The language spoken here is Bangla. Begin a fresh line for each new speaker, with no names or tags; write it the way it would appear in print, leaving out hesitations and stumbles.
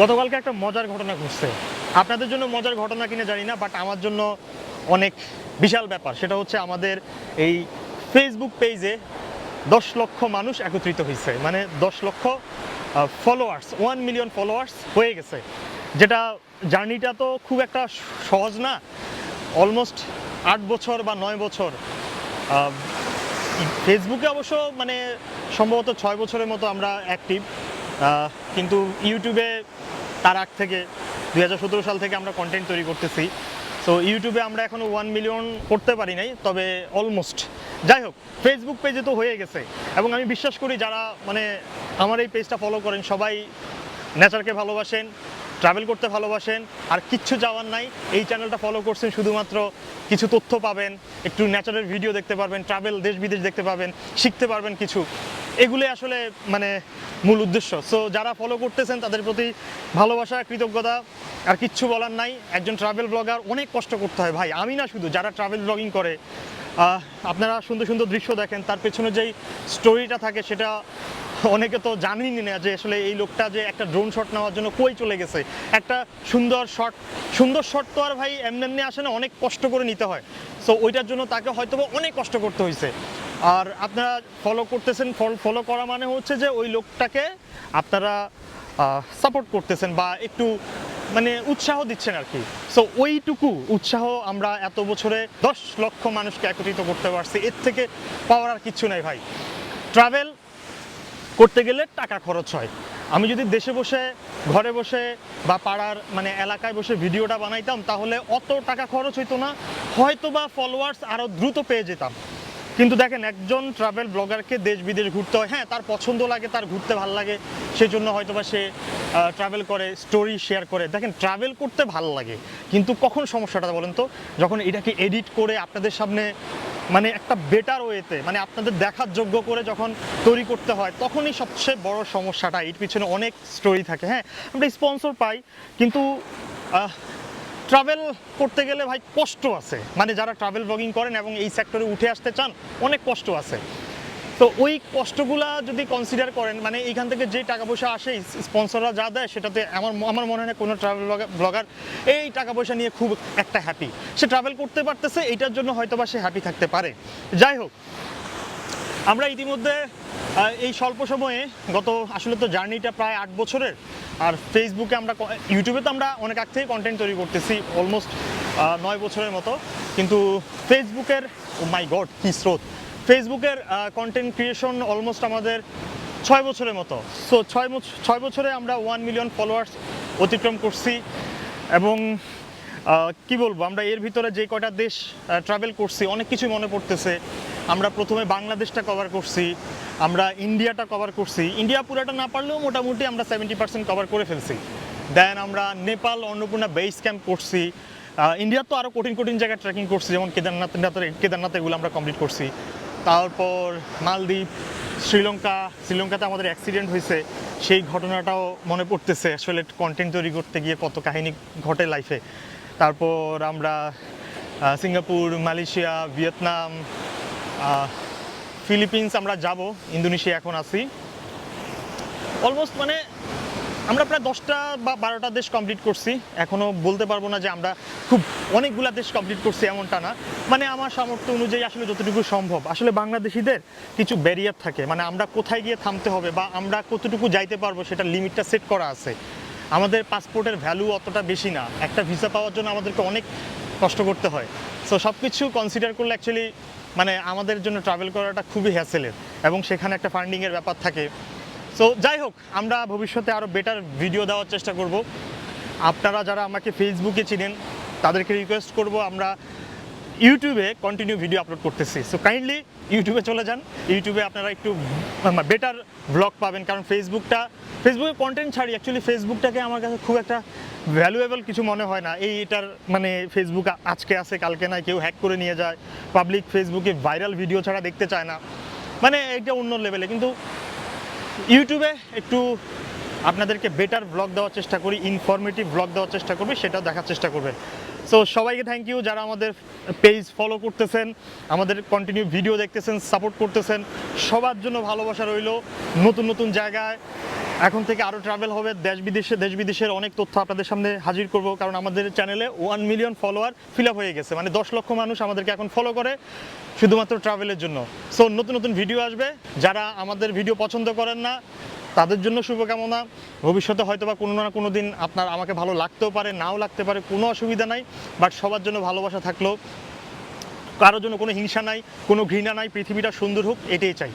গতকালকে একটা মজার ঘটনা ঘটছে। আপনাদের জন্য মজার ঘটনা কিনা জানি না, বাট আমার জন্য অনেক বিশাল ব্যাপার। সেটা হচ্ছে আমাদের এই ফেসবুক পেজে 10 লক্ষ মানুষ একত্রিত হয়েছে, মানে 10 লক্ষ ফলোয়ার্স, 1 মিলিয়ন ফলোয়ার্স হয়ে গেছে। যেটা জার্নিটা তো খুব একটা সহজ না। অলমোস্ট 8 বছর বা 9 বছর ফেসবুকে, অবশ্য মানে সম্ভবত 6 বছরের মতো আমরা অ্যাক্টিভ, কিন্তু ইউটিউবে তার আগ থেকে 2017 সাল থেকে আমরা কন্টেন্ট তৈরি করতেছি। সো ইউটিউবে আমরা এখনও 1 মিলিয়ন করতে পারি নাই, তবে অলমোস্ট। যাই হোক, ফেসবুক পেজে তো হয়ে গেছে, এবং আমি বিশ্বাস করি যারা মানে আমার এই পেজটা ফলো করেন সবাই নেচারকে ভালোবাসেন, ট্রাভেল করতে ভালোবাসেন, আর কিচ্ছু যাওয়ার নাই। এই চ্যানেলটা ফলো করছেন শুধুমাত্র কিছু তথ্য পাবেন, একটু ন্যাচারাল ভিডিও দেখতে পারবেন, ট্রাভেল দেশ বিদেশ দেখতে পাবেন, শিখতে পারবেন কিছু। এগুলো আসলে মানে মূল উদ্দেশ্য। সো যারা ফলো করতেছেন তাদের প্রতি ভালোবাসা, কৃতজ্ঞতা, আর কিচ্ছু বলার নাই। একজন ট্রাভেল ব্লগার অনেক কষ্ট করতে হয় ভাই, আমি না শুধু, যারা ট্রাভেল ব্লগিং করে আপনারা সুন্দর সুন্দর দৃশ্য দেখেন, তার পেছনে যেই স্টোরিটা থাকে সেটা অনেকে তো জানেনই না, যে আসলে এই লোকটা যে একটা ড্রোন শট নেওয়ার জন্য কই চলে গেছে। একটা সুন্দর শট তো আর ভাই এমনি এমনি আসে না, অনেক কষ্ট করে নিতে হয়। সো ওইটার জন্য তাকে হয়তো অনেক কষ্ট করতে হয়েছে। আর আপনারা ফলো করতেছেন, ফলো করা মানে হচ্ছে যে ওই লোকটাকে আপনারা সাপোর্ট করতেছেন বা একটু মানে উৎসাহ দিচ্ছেন আর কি। সো ওইটুকু উৎসাহ আমরা এত বছরে 10 লক্ষ মানুষকে একত্রিত করতে পারছি, এর থেকে পাওয়ার আর কিচ্ছু নাই ভাই। ট্রাভেল করতে গেলে টাকা খরচ হয়। আমি যদি দেশে বসে, ঘরে বসে বা পাড়ার মানে এলাকায় বসে ভিডিওটা বানাইতাম, তাহলে অত টাকা খরচ হইতো না, হয়তো বা ফলোয়ার্স আরও দ্রুত পেয়ে যেতাম। কিন্তু দেখেন, একজন ট্রাভেল ব্লগারকে দেশ বিদেশ ঘুরতে হয়। হ্যাঁ, তার পছন্দ লাগে, তার ঘুরতে ভালো লাগে, সেই জন্য হয়তো বা সে ট্রাভেল করে, স্টোরি শেয়ার করে। দেখেন, ট্রাভেল করতে ভালো লাগে, কিন্তু কখন সমস্যাটা বলেন তো? যখন এটাকে এডিট করে আপনাদের সামনে মানে একটা বেটার ওয়েতে, মানে আপনাদের দেখার যোগ্য করে যখন তৈরি করতে হয়, তখনই সবচেয়ে বড় সমস্যাটা। এর পিছনে অনেক স্টোরি থাকে। হ্যাঁ, আমরা স্পন্সর পাই, কিন্তু ট্রাভেল করতে গেলে ভাই কষ্ট আছে। মানে যারা ট্রাভেল ব্লগিং করেন এবং এই সেক্টরে উঠে আসতে চান, অনেক কষ্ট আছে। তো ওই কষ্টগুলা যদি কনসিডার করেন, মানে এইখান থেকে যে টাকা পয়সা আসে, স্পন্সররা যা দেয়, সেটাতে আমার মনে হয় না কোনো ট্রাভেল ব্লগার এই টাকা পয়সা নিয়ে খুব একটা হ্যাপি। সে ট্রাভেল করতে পারতেছে, এইটার জন্য হয়তো বা সে হ্যাপি থাকতে পারে। যাই হোক, আমরা ইতিমধ্যে এই স্বল্প সময়ে, আসলে তো জার্নিটা প্রায় 8 বছরের। আর ফেসবুকে আমরা, ইউটিউবে তো আমরা অনেক আগ থেকে কন্টেন্ট তৈরি করতেছি, অলমোস্ট 9 বছরের মতো। কিন্তু ফেসবুকের, ও মাই গড কি স্রোত, ফেসবুকের কন্টেন্ট ক্রিয়েশন অলমোস্ট আমাদের 6 বছরের মতো। সো 6 বছরে আমরা 1 মিলিয়ন ফলোয়ার্স অতিক্রম করছি। এবং কি বলবো, আমরা এর ভিতরে যে কয়টা দেশ ট্রাভেল করছি, অনেক কিছু মনে পড়তেছে। আমরা প্রথমে বাংলাদেশটা কভার করছি, আমরা ইন্ডিয়াটা কভার করছি, ইন্ডিয়া পুরোটা না পারলেও মোটামুটি আমরা 70% কভার করে ফেলছি। দেন আমরা নেপাল, অন্নপূর্ণা বেস ক্যাম্প করছি। ইন্ডিয়ার তো আরও কঠিন কঠিন জায়গায় ট্রেকিং করছি, যেমন কেদারনাথ, এগুলো আমরা কমপ্লিট করছি। তারপর মালদ্বীপ, শ্রীলঙ্কাতে আমাদের অ্যাক্সিডেন্ট হয়েছে, সেই ঘটনাটাও মনে পড়তেছে। আসলে কন্টেন্ট তৈরি করতে গিয়ে কত কাহিনী ঘটে লাইফে। তারপর আমরা সিঙ্গাপুর, মালয়েশিয়া, ভিয়েতনাম, ফিলিপিন্স আমরা যাব, ইন্দোনেশিয়া এখন আছি। অলমোস্ট মানে আমরা প্রায় 10টা বা 12টা দেশ কমপ্লিট করছি। এখনও বলতে পারবো না যে আমরা খুব অনেকগুলা দেশ কমপ্লিট করছি, এমনটা না। মানে আমার সামর্থ্য অনুযায়ী আসলে যতটুকু সম্ভব। আসলে বাংলাদেশিদের কিছু ব্যারিয়ার থাকে, মানে আমরা কোথায় গিয়ে থামতে হবে বা আমরা কতটুকু যাইতে পারবো, সেটা লিমিটটা সেট করা আছে। আমাদের পাসপোর্টের ভ্যালু অতটা বেশি না, একটা ভিসা পাওয়ার জন্য আমাদেরকে অনেক কষ্ট করতে হয়। সো সব কিছু কনসিডার করলে অ্যাকচুয়ালি মানে আমাদের জন্য ট্রাভেল করাটা খুবই হ্যাসেলের, এবং সেখানে একটা ফান্ডিংয়ের ব্যাপার থাকে। সো যাই হোক, আমরা ভবিষ্যতে আরও বেটার ভিডিও দেওয়ার চেষ্টা করব। আপনারা যারা আমাকে ফেসবুকে চিনেন, তাদেরকে রিকোয়েস্ট করব, আমরা ইউটিউবে কন্টিনিউ ভিডিও আপলোড করতেছি। সো কাইন্ডলি ইউটিউবে চলে যান, ইউটিউবে আপনারা একটু বেটার ব্লগ পাবেন। কারণ ফেসবুকে কন্টেন্ট ছাড়ি, অ্যাকচুয়ালি ফেসবুকটাকে আমার কাছে খুব একটা ভ্যালুয়েবল কিছু মনে হয় না। এটার মানে ফেসবুক আজকে আছে কালকে নাই, কেউ হ্যাক করে নিয়ে যায়, পাবলিক ফেসবুকে ভাইরাল ভিডিও ছাড়া দেখতে চায় না, মানে এটা অন্য লেভেলে। কিন্তু ইউটিউবে একটু আপনাদেরকে বেটার ব্লগ দেওয়ার চেষ্টা করি, ইনফরমেটিভ ব্লগ দেওয়ার চেষ্টা করবে, সেটাও দেখার চেষ্টা করবেন। সো সবাইকে থ্যাংক ইউ, যারা আমাদের পেজ ফলো করতেছেন, আমাদের কন্টিনিউ ভিডিও দেখতেছেন, সাপোর্ট করতেছেন, সবার জন্য ভালোবাসা রইল। নতুন নতুন জায়গায় এখন থেকে আরও ট্রাভেল হবে, দেশ বিদেশের অনেক তথ্য আপনাদের সামনে হাজির করব, কারণ আমাদের চ্যানেলে 1 মিলিয়ন ফলোয়ার ফিল আপ হয়ে গেছে, মানে 10 লক্ষ মানুষ আমাদেরকে এখন ফলো করে শুধুমাত্র ট্রাভেলের জন্য। সো নতুন নতুন ভিডিও আসবে, যারা আমাদের ভিডিও পছন্দ করেন না তাদের জন্য শুভকামনা। ভবিষ্যতে হয়তো বা কোনো না কোনো দিন আপনার আমাকে ভালো লাগতেও পারে, নাও লাগতে পারে, কোনো অসুবিধা নাই, বাট সবার জন্য ভালোবাসা থাকলো, কারোর জন্য কোনো হিংসা নাই, কোনো ঘৃণা নাই, পৃথিবীটা সুন্দর হোক, এটাই চাই।